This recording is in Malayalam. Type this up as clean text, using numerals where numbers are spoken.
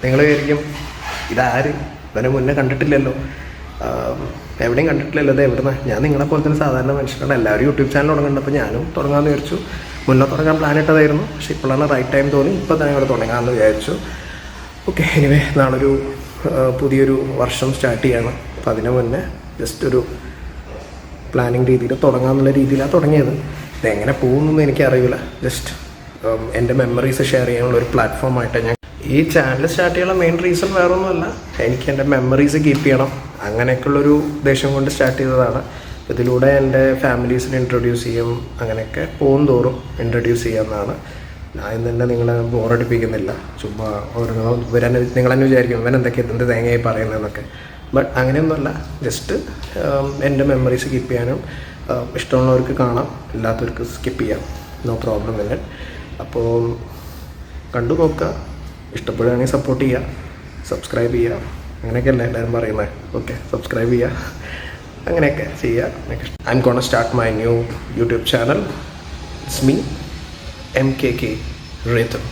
നിങ്ങൾ വിചാരിക്കും ഇതാര്, ഇവനെ മുന്നേ കണ്ടിട്ടില്ലല്ലോ, എവിടെയും കണ്ടിട്ടില്ലല്ലോ, ഇത് എവിടുന്ന? ഞാൻ നിങ്ങളെപ്പോലെ തന്നെ സാധാരണ മനുഷ്യരാണ്. എല്ലാവരും യൂട്യൂബ് ചാനൽ തുടങ്ങുന്നുണ്ട്. അപ്പോൾ ഞാനും തുടങ്ങാമെന്ന് വിചാരിച്ചു. മുന്നേ തുടങ്ങാൻ പ്ലാൻ ഇട്ടതായിരുന്നു, പക്ഷേ ഇപ്പോഴാണ് റൈറ്റ് ടൈം തോന്നി. ഇപ്പോൾ തന്നെ ഇവിടെ തുടങ്ങാമെന്ന് വിചാരിച്ചു. ഓക്കെ, എനിവേ നാളൊരു പുതിയൊരു വർഷം സ്റ്റാർട്ട് ചെയ്യാണ്. അപ്പോൾ അതിന് മുന്നേ ജസ്റ്റ് ഒരു പ്ലാനിങ് രീതിയിൽ തുടങ്ങാമെന്നുള്ള രീതിയിലാണ് തുടങ്ങിയത്. ഇതെങ്ങനെ പോകുന്നതെന്ന് എനിക്കറിയില്ല. ജസ്റ്റ് എൻ്റെ മെമ്മറീസ് ഷെയർ ചെയ്യാനുള്ള ഒരു പ്ലാറ്റ്ഫോമായിട്ട് ഞാൻ ഈ ചാനൽ സ്റ്റാർട്ട് ചെയ്യാനുള്ള മെയിൻ റീസൺ വേറൊന്നുമല്ല, എനിക്ക് എൻ്റെ മെമ്മറീസ് കീപ്പ് ചെയ്യണം, അങ്ങനെയൊക്കെയുള്ളൊരു ഉദ്ദേശം കൊണ്ട് സ്റ്റാർട്ട് ചെയ്തതാണ്. ഇതിലൂടെ എൻ്റെ ഫാമിലീസിനെ ഇൻട്രൊഡ്യൂസ് ചെയ്യും, അങ്ങനെയൊക്കെ പോകും തോറും ഇൻട്രൊഡ്യൂസ് ചെയ്യാമെന്നാണ്. ഞാൻ ഇന്ന് തന്നെ നിങ്ങളെ ബോറടിപ്പിക്കുന്നില്ല. ചുമ്മാ നിങ്ങളെന്നെ വിചാരിക്കും ഇവൻ എന്ത് തേങ്ങയായി പറയുന്നതെന്നൊക്കെ. ബട്ട് അങ്ങനെയൊന്നുമല്ല, ജസ്റ്റ് എൻ്റെ മെമ്മറീസ് കീപ്പ് ചെയ്യാനും ഇഷ്ടമുള്ളവർക്ക് കാണാം, ഇല്ലാത്തവർക്ക് സ്കിപ്പ് ചെയ്യാം, നോ പ്രോബ്ലം ഇല്ല. അപ്പോൾ കണ്ടു നോക്കുക, ഇഷ്ടപ്പെടുകയാണെങ്കിൽ സപ്പോർട്ട് ചെയ്യുക, സബ്സ്ക്രൈബ് ചെയ്യുക, അങ്ങനെയൊക്കെയല്ലേ എല്ലാവരും പറയുന്നത്. ഓക്കെ, സബ്സ്ക്രൈബ് ചെയ്യുക, അങ്ങനെയൊക്കെ ചെയ്യുക. Next I M gonna start my new YouTube channel. It's me MKK Rhythm.